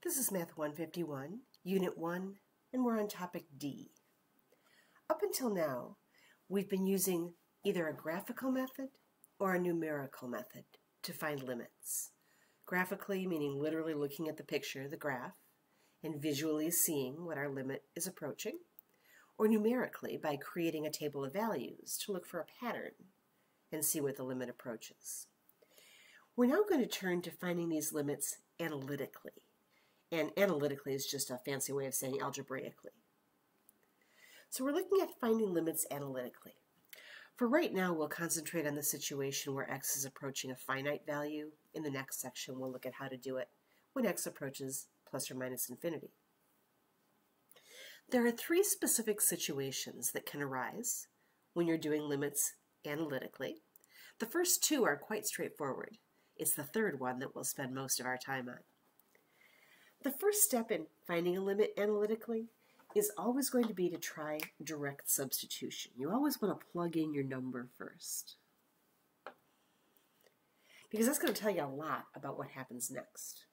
This is Math 151, Unit 1, and we're on topic D. Up until now, we've been using either a graphical method or a numerical method to find limits. Graphically meaning literally looking at the picture, the graph, and visually seeing what our limit is approaching, or numerically by creating a table of values to look for a pattern and see what the limit approaches. We're now going to turn to finding these limits analytically. And analytically is just a fancy way of saying algebraically. So we're looking at finding limits analytically. For right now, we'll concentrate on the situation where x is approaching a finite value. In the next section, we'll look at how to do it when x approaches plus or minus infinity. There are three specific situations that can arise when you're doing limits analytically. The first two are quite straightforward. It's the third one that we'll spend most of our time on. The first step in finding a limit analytically is always going to be to try direct substitution. You always want to plug in your number first, because that's going to tell you a lot about what happens next.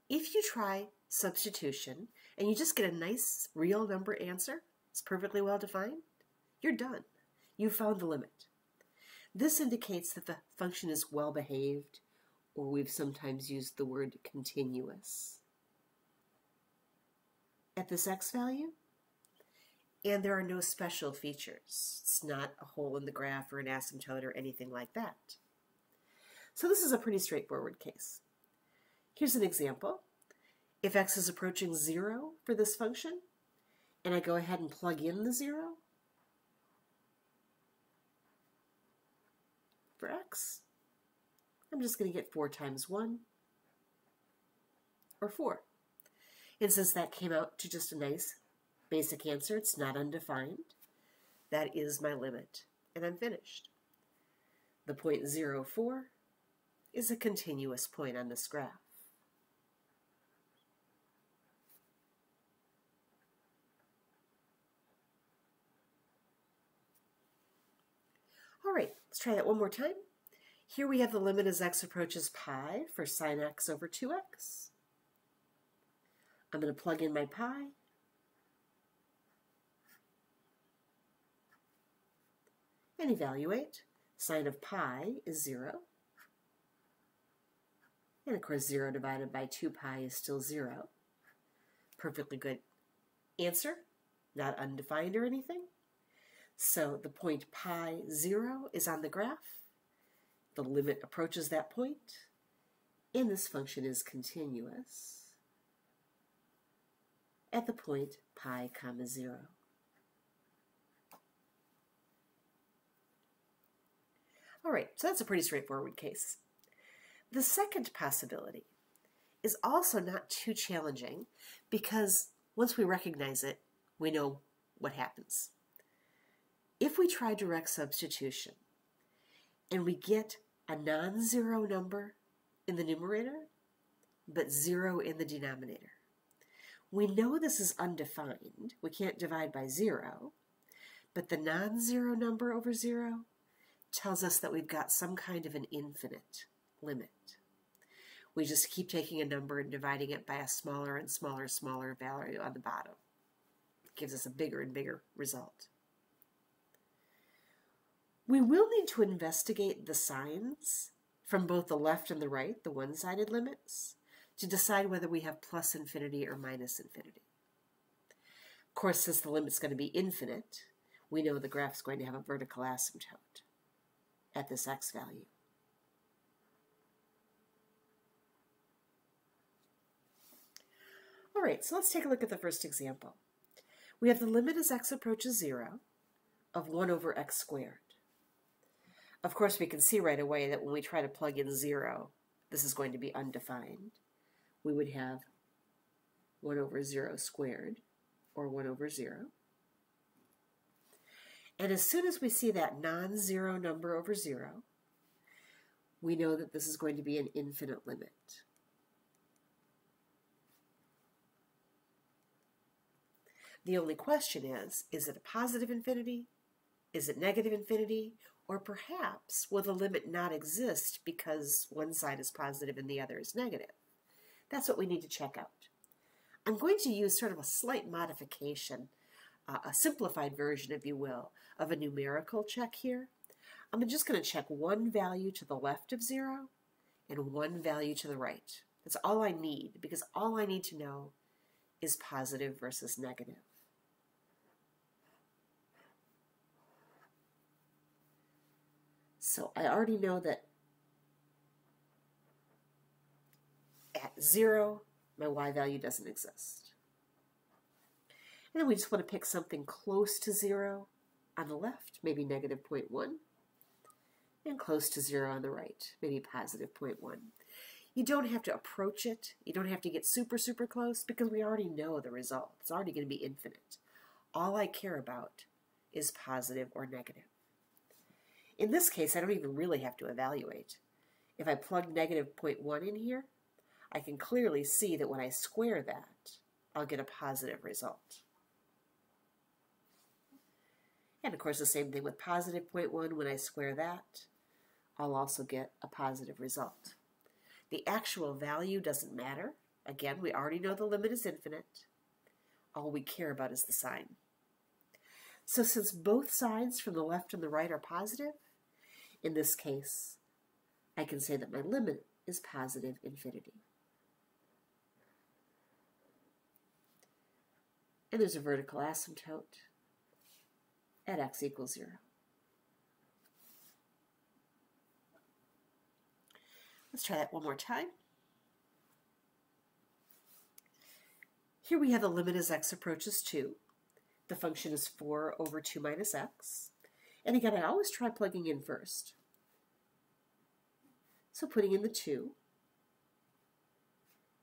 If you try substitution and you just get a nice real number answer, it's perfectly well defined, you're done. You found the limit. This indicates that the function is well behaved, or we've sometimes used the word continuous at this x value, and there are no special features. It's not a hole in the graph or an asymptote or anything like that. So this is a pretty straightforward case. Here's an example. If x is approaching 0 for this function, and I go ahead and plug in the 0 for x, I'm just going to get 4 times 1, or 4. And since that came out to just a nice basic answer, it's not undefined, that is my limit, and I'm finished. The point 0, 4 is a continuous point on this graph. All right, let's try that one more time. Here we have the limit as x approaches pi for sine x over 2x. I'm going to plug in my pi. And evaluate. Sine of pi is 0. And of course 0 divided by 2 pi is still 0. Perfectly good answer, not undefined or anything. So the point pi 0 is on the graph. The limit approaches that point, and this function is continuous at the point pi comma 0. All right, so that's a pretty straightforward case. The second possibility is also not too challenging because once we recognize it, we know what happens. If we try direct substitution and we get a non-zero number in the numerator, but 0 in the denominator, we know this is undefined. We can't divide by 0, but the non-zero number over 0 tells us that we've got some kind of an infinite limit. We just keep taking a number and dividing it by a smaller and smaller value on the bottom. It gives us a bigger and bigger result. We will need to investigate the signs from both the left and the right, the one-sided limits, to decide whether we have plus infinity or minus infinity. Of course, since the limit's going to be infinite, we know the graph's going to have a vertical asymptote at this x value. All right, so let's take a look at the first example. We have the limit as x approaches 0 of 1 over x squared. Of course, we can see right away that when we try to plug in 0, this is going to be undefined. We would have 1 over 0 squared, or 1 over 0. And as soon as we see that non-zero number over 0, we know that this is going to be an infinite limit. The only question is it a positive infinity? Is it negative infinity? Or perhaps will the limit not exist because one side is positive and the other is negative? That's what we need to check out. I'm going to use sort of a slight modification, a simplified version, if you will, of a numerical check here. I'm just going to check one value to the left of 0 and one value to the right. That's all I need, because all I need to know is positive versus negative. So I already know that at 0, my y value doesn't exist. And then we just want to pick something close to 0 on the left, maybe negative 0.1, and close to 0 on the right, maybe positive 0.1. You don't have to approach it. You don't have to get super, super close, because we already know the result. It's already going to be infinite. All I care about is positive or negative. In this case, I don't even really have to evaluate. If I plug negative 0.1 in here, I can clearly see that when I square that, I'll get a positive result. And of course, the same thing with positive 0.1. When I square that, I'll also get a positive result. The actual value doesn't matter. Again, we already know the limit is infinite. All we care about is the sign. So since both sides from the left and the right are positive, in this case, I can say that my limit is positive infinity. And there's a vertical asymptote at x equals 0. Let's try that one more time. Here we have the limit as x approaches 2. The function is 4 over 2 minus x. And again, I always try plugging in first. So putting in the 2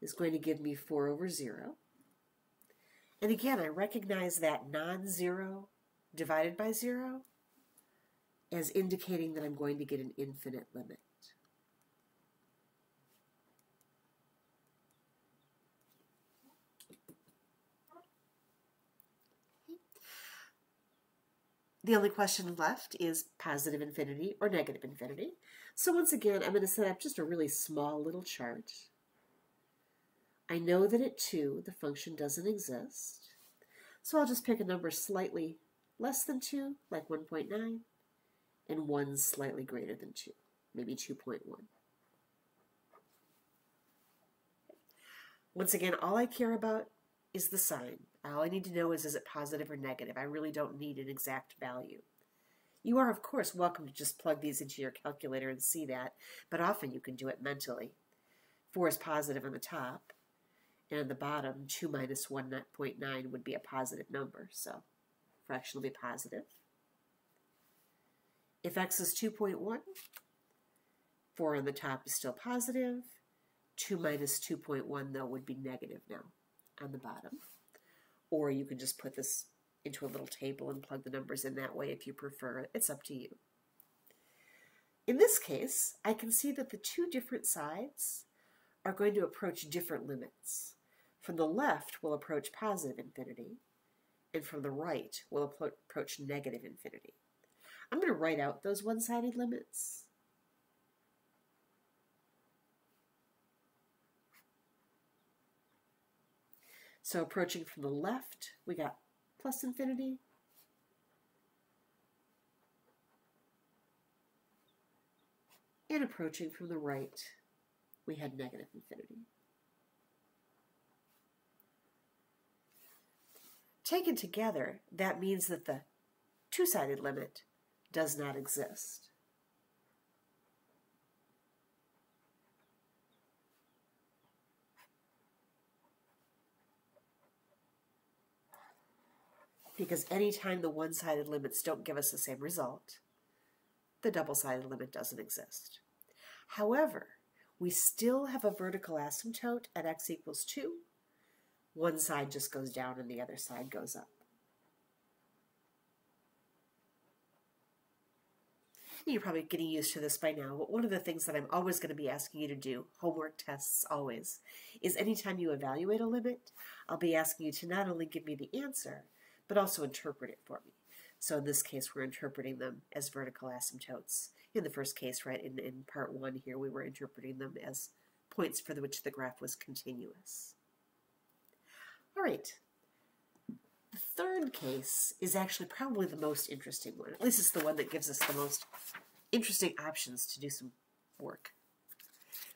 is going to give me 4 over 0. And again, I recognize that non-zero divided by 0 as indicating that I'm going to get an infinite limit. The only question left is positive infinity or negative infinity. So once again, I'm going to set up just a really small little chart. I know that at 2, the function doesn't exist. So I'll just pick a number slightly less than 2, like 1.9, and 1 slightly greater than 2, maybe 2.1. Once again, all I care about is the sign. All I need to know is it positive or negative? I really don't need an exact value. You are, of course, welcome to just plug these into your calculator and see that, but often you can do it mentally. 4 is positive on the top, and on the bottom, 2 minus 1.9 would be a positive number, so fraction will be positive. If x is 2.1, 4 on the top is still positive. 2 minus 2.1, though, would be negative now on the bottom. Or you can just put this into a little table and plug the numbers in that way if you prefer. It's up to you. In this case, I can see that the two different sides are going to approach different limits. From the left, we'll approach positive infinity, and from the right, we'll approach negative infinity. I'm going to write out those one-sided limits. So approaching from the left, we got plus infinity. And approaching from the right, we had negative infinity. Taken together, that means that the two-sided limit does not exist. Because anytime the one-sided limits don't give us the same result, the double-sided limit doesn't exist. However, we still have a vertical asymptote at x equals 2. One side just goes down and the other side goes up. You're probably getting used to this by now, but one of the things that I'm always going to be asking you to do, homework tests always, is anytime you evaluate a limit, I'll be asking you to not only give me the answer, but also interpret it for me. So in this case, we're interpreting them as vertical asymptotes. In the first case, right, in part 1 here, we were interpreting them as points for which the graph was continuous. All right. The third case is actually probably the most interesting one. At least it's the one that gives us the most interesting options to do some work.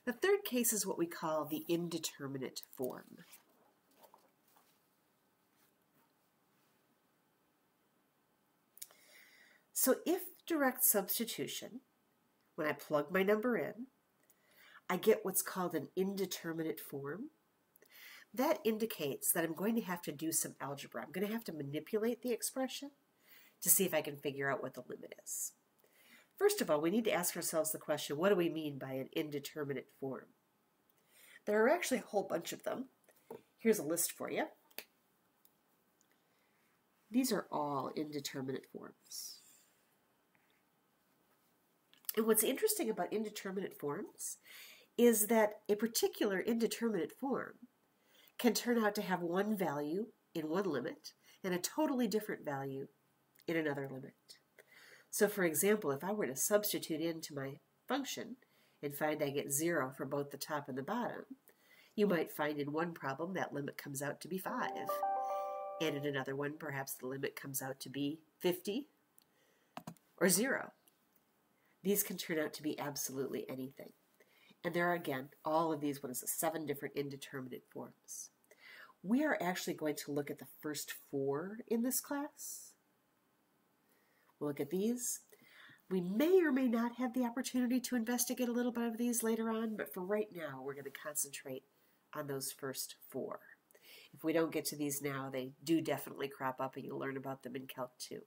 The third case is what we call the indeterminate form. So if direct substitution, when I plug my number in, I get what's called an indeterminate form. That indicates that I'm going to have to do some algebra. I'm going to have to manipulate the expression to see if I can figure out what the limit is. First of all, we need to ask ourselves the question, what do we mean by an indeterminate form? There are actually a whole bunch of them. Here's a list for you. These are all indeterminate forms. And what's interesting about indeterminate forms is that a particular indeterminate form can turn out to have one value in one limit and a totally different value in another limit. So for example, if I were to substitute into my function and find I get 0 for both the top and the bottom, you might find in one problem that limit comes out to be 5. And in another one, perhaps the limit comes out to be 50 or 0. These can turn out to be absolutely anything. And there are, again, all of these, 7 different indeterminate forms. We are actually going to look at the first 4 in this class. We'll look at these. We may or may not have the opportunity to investigate a little bit of these later on, but for right now, we're going to concentrate on those first 4. If we don't get to these now, they do definitely crop up, and you'll learn about them in Calc 2.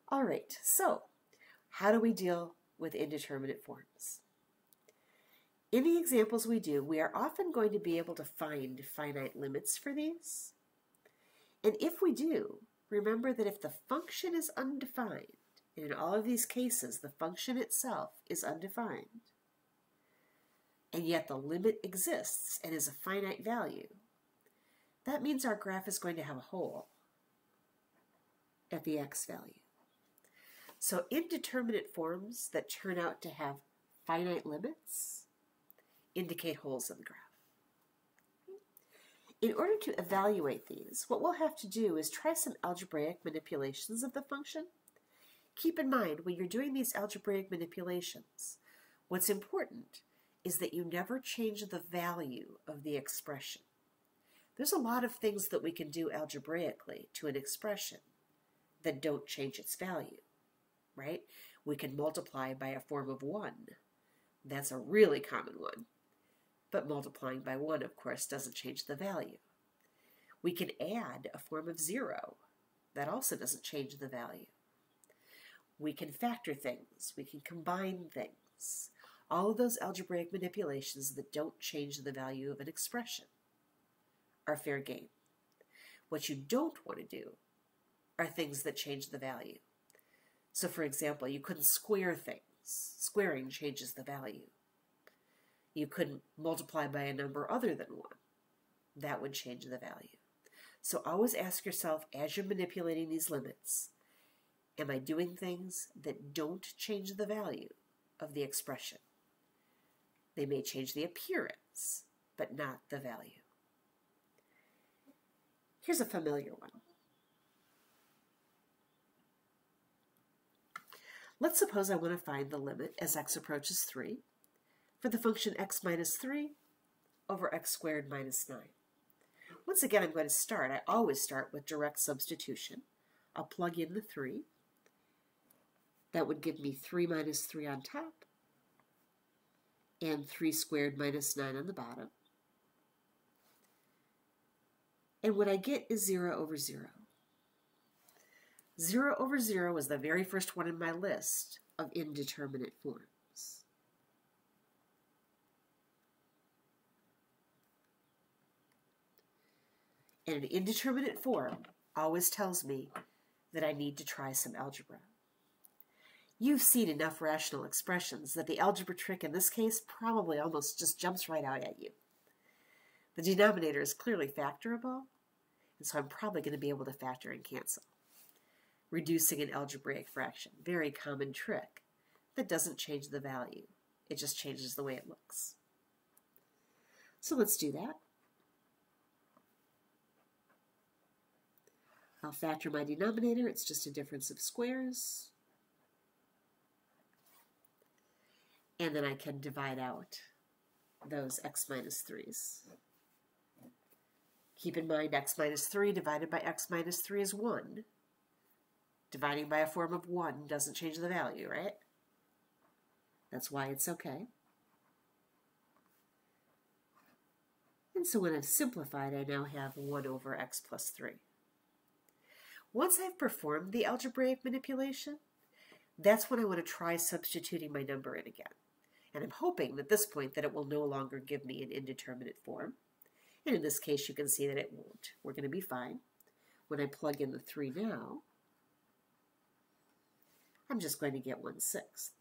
All right, so how do we deal with indeterminate forms? In the examples we do, we are often going to be able to find finite limits for these. And if we do, remember that if the function is undefined, and in all of these cases the function itself is undefined, and yet the limit exists and is a finite value, that means our graph is going to have a hole at the x value. So indeterminate forms that turn out to have finite limits indicate holes in the graph. In order to evaluate these, what we'll have to do is try some algebraic manipulations of the function. Keep in mind, when you're doing these algebraic manipulations, what's important is that you never change the value of the expression. There's a lot of things that we can do algebraically to an expression that don't change its value, right? We can multiply by a form of 1. That's a really common one. But multiplying by 1, of course, doesn't change the value. We can add a form of 0. That also doesn't change the value. We can factor things. We can combine things. All of those algebraic manipulations that don't change the value of an expression are fair game. What you don't want to do are things that change the value. So for example, you couldn't square things. Squaring changes the value. You couldn't multiply by a number other than 1. That would change the value. So always ask yourself, as you're manipulating these limits, am I doing things that don't change the value of the expression? They may change the appearance, but not the value. Here's a familiar one. Let's suppose I want to find the limit as x approaches 3 for the function x minus 3 over x squared minus 9. Once again, I'm going to start. I always start with direct substitution. I'll plug in the 3. That would give me 3 minus 3 on top and 3 squared minus 9 on the bottom. And what I get is 0 over 0. 0 over 0 is the very first one in my list of indeterminate forms. And an indeterminate form always tells me that I need to try some algebra. You've seen enough rational expressions that the algebra trick in this case probably almost just jumps right out at you. The denominator is clearly factorable, and so I'm probably going to be able to factor and cancel. Reducing an algebraic fraction, very common trick that doesn't change the value. It just changes the way it looks. So let's do that. I'll factor my denominator. It's just a difference of squares. And then I can divide out those x minus 3's. Keep in mind x minus 3 divided by x minus 3 is 1. Dividing by a form of 1 doesn't change the value, right? That's why it's okay. And so when I've simplified, I now have 1 over x plus 3. Once I've performed the algebraic manipulation, that's when I want to try substituting my number in again. And I'm hoping at this point that it will no longer give me an indeterminate form. And in this case, you can see that it won't. We're going to be fine. When I plug in the 3 now, I'm just going to get 1/6.